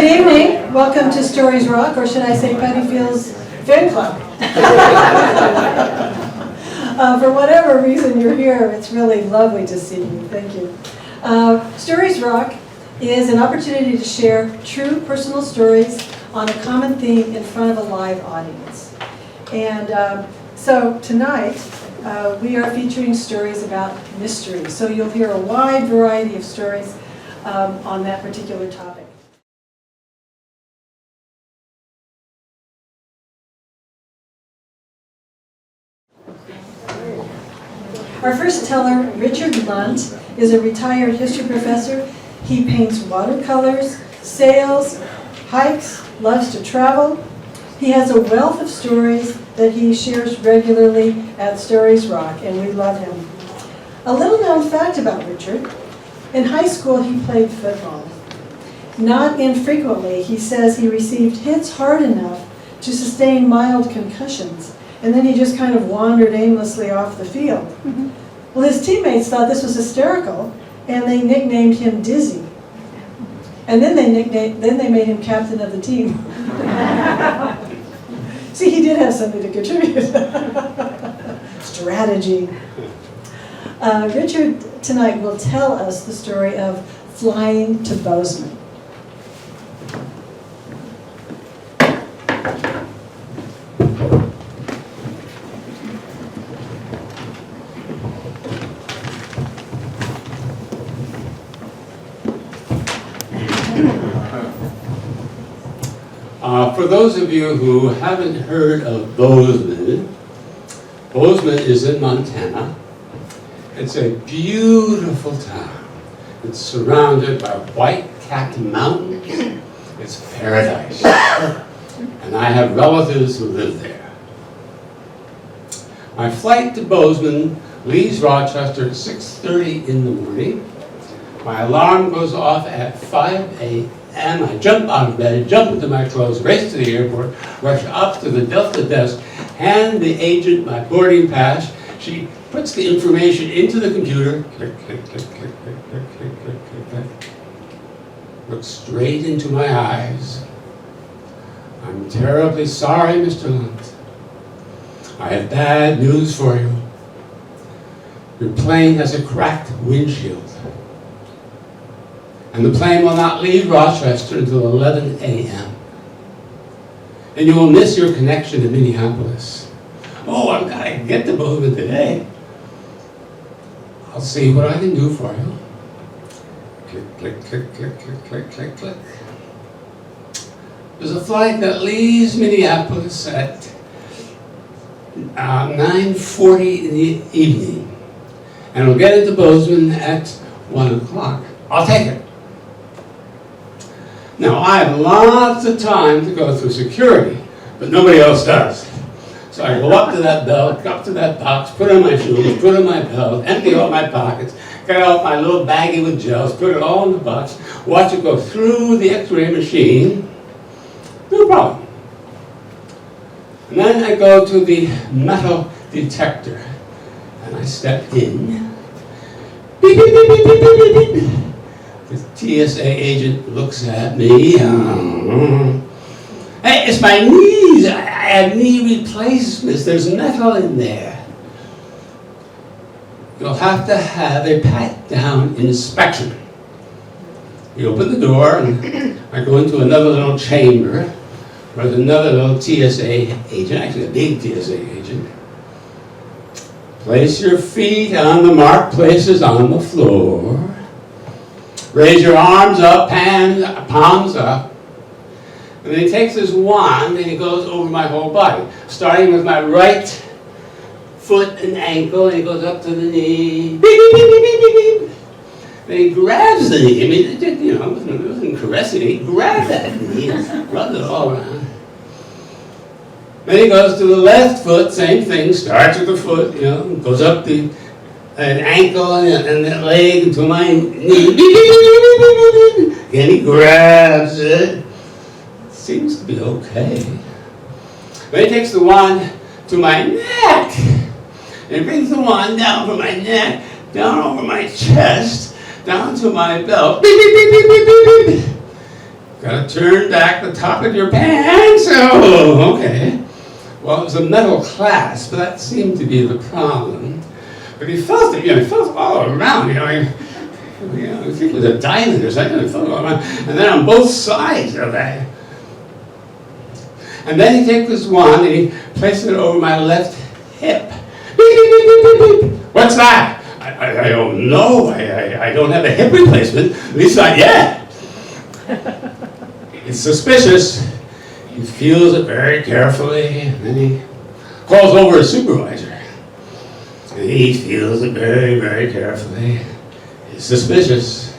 Good evening. Welcome to StoriesRoc, or should I say Patty Field's Fan Club. For whatever reason you're here, it's really lovely to see you. Thank you. StoriesRoc is an opportunity to share true personal stories on a common theme in front of a live audience. And so tonight, we are featuring stories about mystery. So you'll hear a wide variety of stories on that particular topic. Our first teller, Richard Lunt, is a retired history professor. He paints watercolors, sails, hikes, loves to travel. He has a wealth of stories that he shares regularly at StoriesRoc, and we love him. A little known fact about Richard: in high school he played football. Not infrequently, he says he received hits hard enough to sustain mild concussions, and then he just kind of wandered aimlessly off the field. Well, his teammates thought this was hysterical, and they nicknamed him Dizzy. And then they made him captain of the team. See, he did have something to contribute. Strategy. Richard tonight will tell us the story of flying to Boseman. For those of you who haven't heard of Boseman, Boseman is in Montana. It's a beautiful town. It's surrounded by white-capped mountains. It's paradise. And I have relatives who live there. My flight to Boseman leaves Rochester at 6:30 in the morning. My alarm goes off at 5 a.m. I jump out of bed, jump into my clothes, race to the airport, rush up to the Delta desk, hand the agent my boarding pass. She puts the information into the computer, click, click, click, click, click, click, click, click, click, click. Looks straight into my eyes. I'm terribly sorry, Mr. Lunt. I have bad news for you. Your plane has a cracked windshield. And the plane will not leave Rochester until 11 a.m. And you will miss your connection to Minneapolis. Oh, I've got to get to Boseman today. I'll see what I can do for you. Click, click, click, click, click, click, click, click. There's a flight that leaves Minneapolis at 9:40 in the evening. And we'll get into Boseman at 1 o'clock. I'll take it. Now, I have lots of time to go through security, but nobody else does. So I go up to that belt, up to that box, put on my shoes, put on my belt, empty all my pockets, get out my little baggie with gels, put it all in the box, watch it go through the x-ray machine. No problem. And then I go to the metal detector, and I step in. Beep, beep, beep, beep, beep, beep, beep, beep. The TSA agent looks at me. Hey, it's my knees. I have knee replacements. There's metal in there. You'll have to have a pat-down inspection. You open the door, and I go into another little chamber where there's another little TSA agent, actually a big TSA agent. Place your feet on the marked places on the floor. Raise your arms up, palms up. And then he takes his wand and he goes over my whole body, starting with my right foot and ankle, and he goes up to the knee. Beep, beep, beep, beep, beep, beep. Then he grabs the knee. I mean, it wasn't caressing. He grabbed that knee and rubbed it all around. Then he goes to the left foot, same thing, starts with the foot, goes up an ankle and that leg to my knee. And he grabs it. Seems to be okay. Then he takes the wand to my neck and brings the wand down from my neck, down over my chest, down to my belt. Gotta turn back the top of your pants. Oh, okay. Well, it was a metal clasp, but that seemed to be the problem. But he felt it, he felt all around, I think it was a diamond or something, he felt all around. And then on both sides of that. And then he took this wand and he placed it over my left hip. Beep, beep, beep, beep, beep, beep. What's that? I don't know. I don't have a hip replacement, at least not yet. It's suspicious. He feels it very carefully, and then he calls over his supervisor. And he feels it very, very carefully. It's suspicious.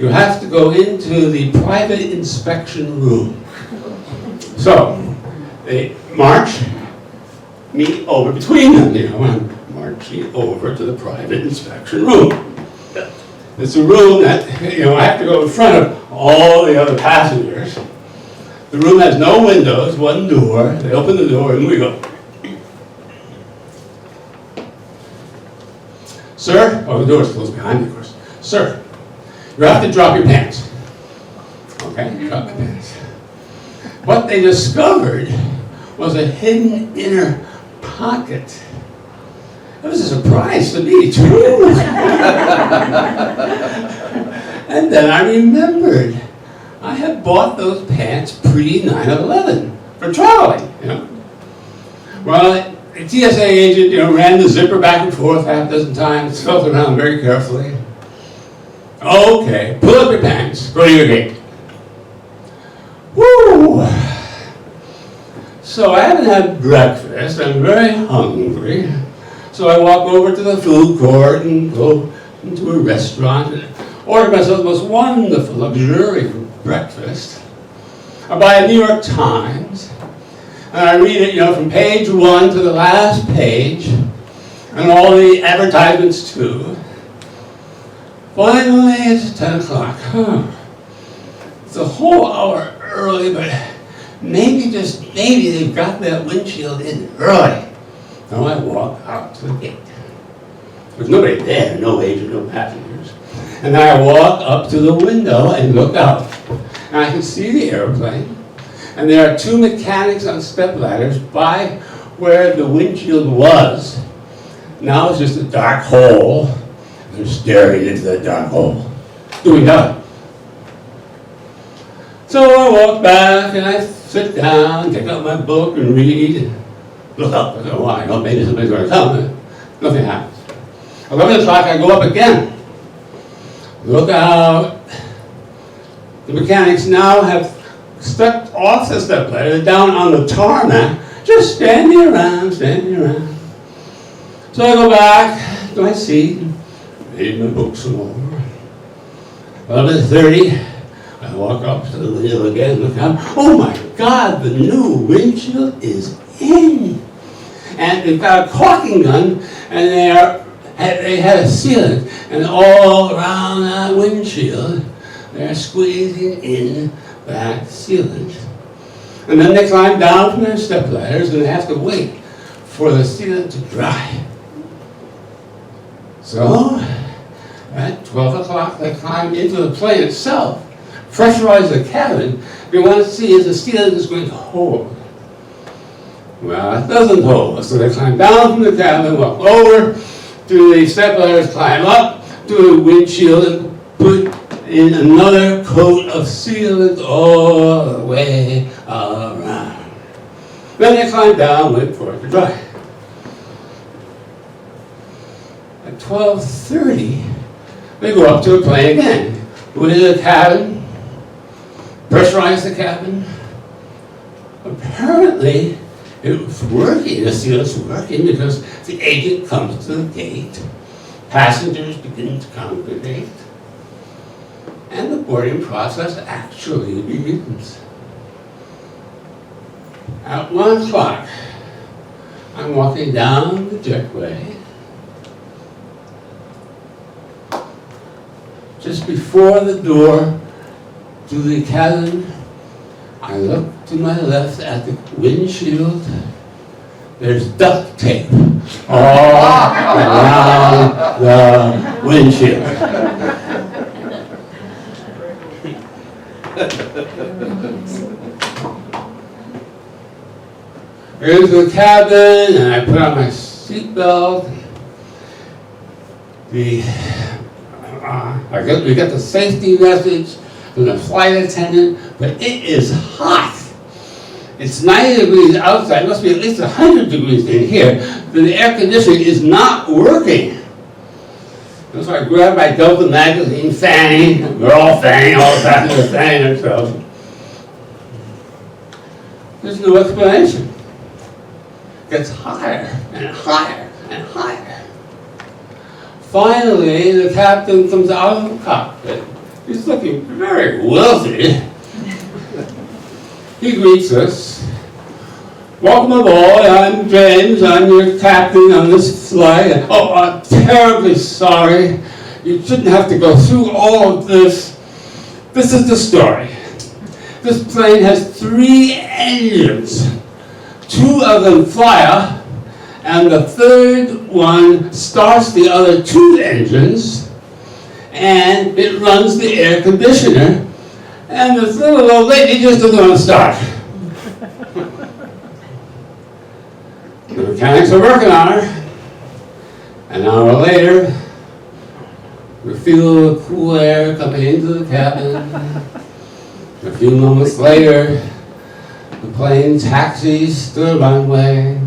You have to go into the private inspection room. So, they meet over between them, and marching over to the private inspection room. It's a room that, I have to go in front of all the other passengers. The room has no windows, one door. They open the door and we go. Sir, the door's closed behind me, of course. Sir, you have to drop your pants. Okay, drop your pants. What they discovered was a hidden inner pocket. It was a surprise to me, too. And then I remembered I had bought those pants pre-9/11 for traveling, Well, the TSA agent, ran the zipper back and forth half a dozen times, felt around very carefully. Okay, pull up your pants, go to your gate. Woo! So I haven't had breakfast, I'm very hungry. So I walk over to the food court and go into a restaurant and order myself the most wonderful, luxurious breakfast. I buy a New York Times, and I read it, from page 1 to the last page, and all the advertisements too. Finally, it's 10 o'clock. It's a whole hour early, but maybe they've got that windshield in early. So I walk out to the gate. There's nobody there, no agent, no passengers. And then I walk up to the window and look out. And I can see the airplane. And there are 2 mechanics on step ladders by where the windshield was. Now it's just a dark hole. They're staring into that dark hole, doing nothing. So I walk back and I sit down, take out my book and read. Look up. I go, why? Oh, maybe somebody's going to come. Nothing happens. 11 o'clock, I go up again. Look out. The mechanics now have stepped off the step ladder. They're down on the tarmac, just standing around. So I go back to my seat, read my book some more. 11:30, I walk up to the window again, look out. Oh my God, the new windshield is in. And they've got a caulking gun, and they had a sealant, and all around that windshield, they're squeezing in that sealant. And then they climb down from their step ladders, and they have to wait for the sealant to dry. So, at 12 o'clock, they climb into the plane itself, pressurize the cabin. They want to see if the sealant is going to hold. Well, it doesn't hold. So they climb down from the cabin, walk over to the step ladders, climb up to the windshield, and put in another coat of sealant all the way around. Then they climb down, wait for it to dry. At 12:30, they go up to the plane again. Go into the cabin, pressurize the cabin. Apparently, it was working, the sealant's working, because the agent comes to the gate, passengers begin to congregate, and the boarding process actually begins. At 1 o'clock, I'm walking down the jetway. Just before the door to the cabin, I look to my left at the windshield. There's duct tape all around the windshield. Here's the cabin, and I put on my seatbelt. We get the safety message from the flight attendant, but it is hot. It's 90 degrees outside, it must be at least 100 degrees in here. The air conditioning is not working. And so I grabbed my Delta magazine, fanning. We're all fanning, all the passengers fanning themselves. There's no explanation. It gets higher and higher and higher. Finally, the captain comes out of the cockpit. He's looking very wealthy. He greets us. Welcome aboard, I'm James, I'm your captain on this flight. Oh, I'm terribly sorry. You shouldn't have to go through all of this. This is the story. This plane has 3 engines. 2 of them fire, and the third one starts the other 2 engines, and it runs the air conditioner. And this little old lady just doesn't want to start. The mechanics are working on her. An hour later, we feel the cool air coming into the cabin. A few moments later, the plane taxis to the runway,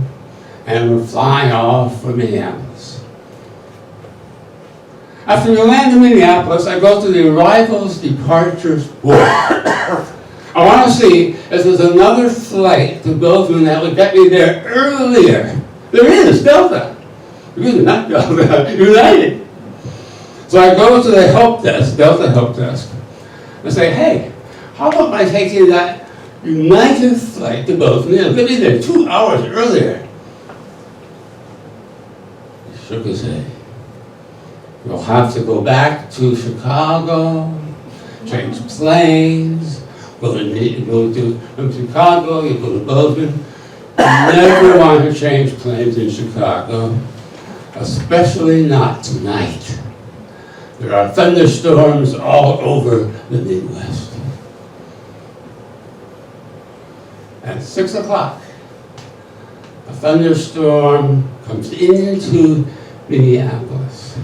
and we're flying off for Minneapolis. After we land in Minneapolis, I go to the arrivals departures board. I want to see if there's another flight to Boseman that would get me there earlier. There is, Delta. Not Delta, United. So I go to the help desk, Delta help desk, and say, hey, how about by taking that United flight to Boseman? It'll get me there 2 hours earlier. He shook his head. You'll have to go back to Chicago, change planes, go to from Chicago, you go to Boseman. You never want to change planes in Chicago, especially not tonight. There are thunderstorms all over the Midwest. At 6 o'clock, a thunderstorm comes into Minneapolis.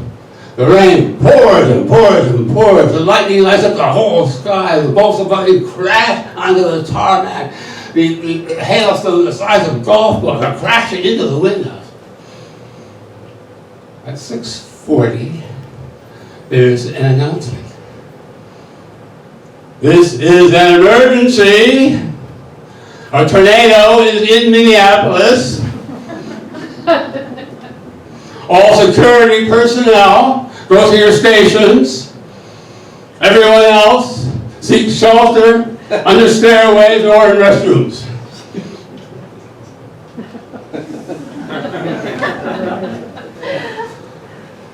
The rain pours and pours and pours. The lightning lights up the whole sky. The bolts of lightning crash onto the tarmac. The hailstones the size of golf balls are crashing into the windows. At 6:40, there's an announcement. This is an emergency. A tornado is in Minneapolis. All security personnel, go to your stations. Everyone else, seek shelter under stairways or in restrooms.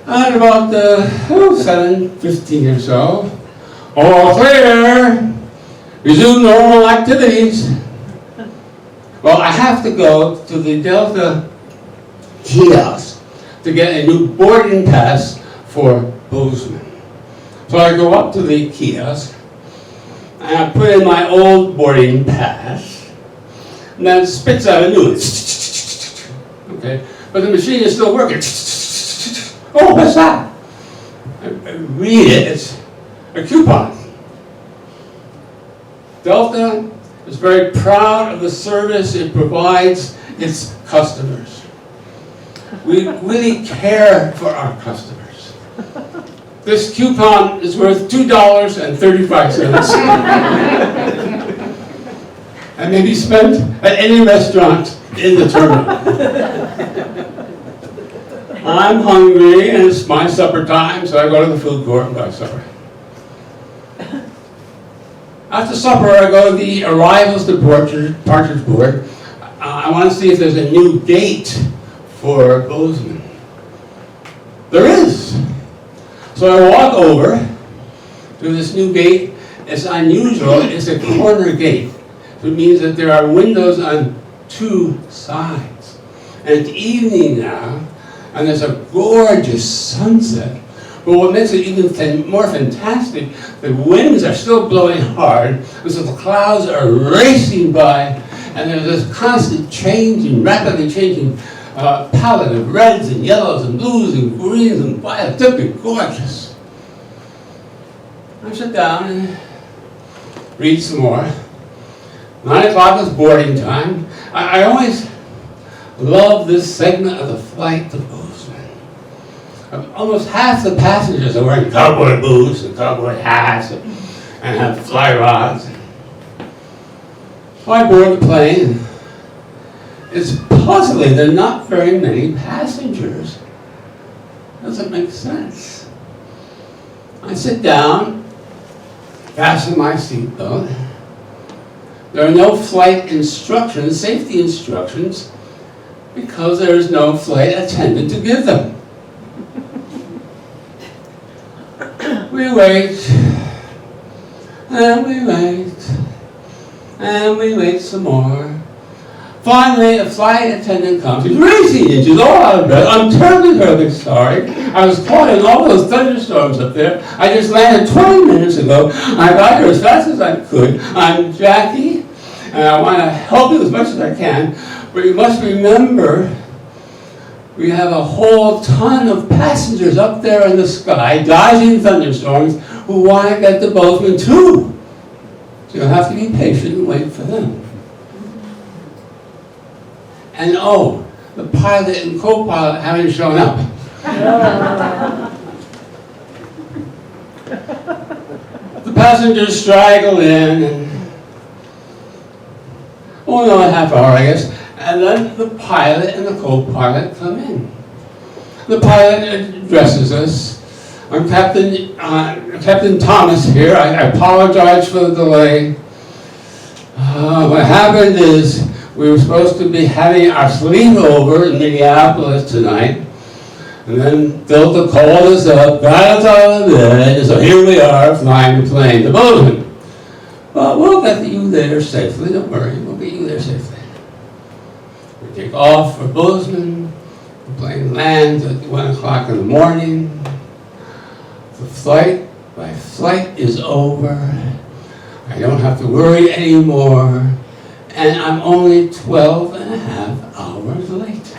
At about 7:15 or so, all clear, resume normal activities. Well, I have to go to the Delta kiosk to get a new boarding pass for Boseman. So I go up to the kiosk, and I put in my old boarding pass, and then it spits out a new one. Okay, but the machine is still working. Oh, what's that? I read it, it's a coupon. Delta is very proud of the service it provides its customers. We really care for our customers. This coupon is worth $2.35 and may be spent at any restaurant in the terminal. I'm hungry and it's my supper time, so I go to the food court and buy supper. After supper, I go to the arrivals departures board. I want to see if there's a new gate for Boseman. There is. So I walk over to this new gate. It's unusual. It's a corner gate. So it means that there are windows on 2 sides. And it's evening now, and there's a gorgeous sunset But what makes it even more fantastic, the winds are still blowing hard, so the clouds are racing by, and there's this constant changing, rapidly changing palette of reds and yellows and blues and greens and violets. Simply gorgeous. I sit down and read some more. 9 o'clock is boarding time. I always love this segment of the flight to Boseman. Almost half the passengers are wearing cowboy boots and cowboy hats and have fly rods. So I board the plane. It's puzzling. There are not very many passengers. Doesn't make sense. I sit down, fasten my seatbelt. There are no flight instructions, safety instructions, because there is no flight attendant to give them. We wait, and we wait, and we wait some more. Finally, a flight attendant comes. He's racing and she's all out of breath. I'm terribly sorry. I was caught in all those thunderstorms up there. I just landed 20 minutes ago. I got here as fast as I could. I'm Jackie, and I want to help you as much as I can. But you must remember, we have a whole ton of passengers up there in the sky, dodging thunderstorms, who want to get to Boseman too. So you'll have to be patient and wait for them. And oh, the pilot and co-pilot haven't shown up. The passengers straggle in, and a half hour, I guess, and then the pilot and the co-pilot come in. The pilot addresses us. I'm Captain Thomas here. I apologize for the delay. What happened is, we were supposed to be having our sleepover in Minneapolis tonight, and then Delta called us up, got us out of bed, and so here we are flying the plane to Boseman. Well, we'll get you there safely, don't worry, we'll get you there safely. We take off for Boseman, the plane lands at 1 o'clock in the morning. The flight is over. I don't have to worry anymore. And I'm only 12 and a half hours late.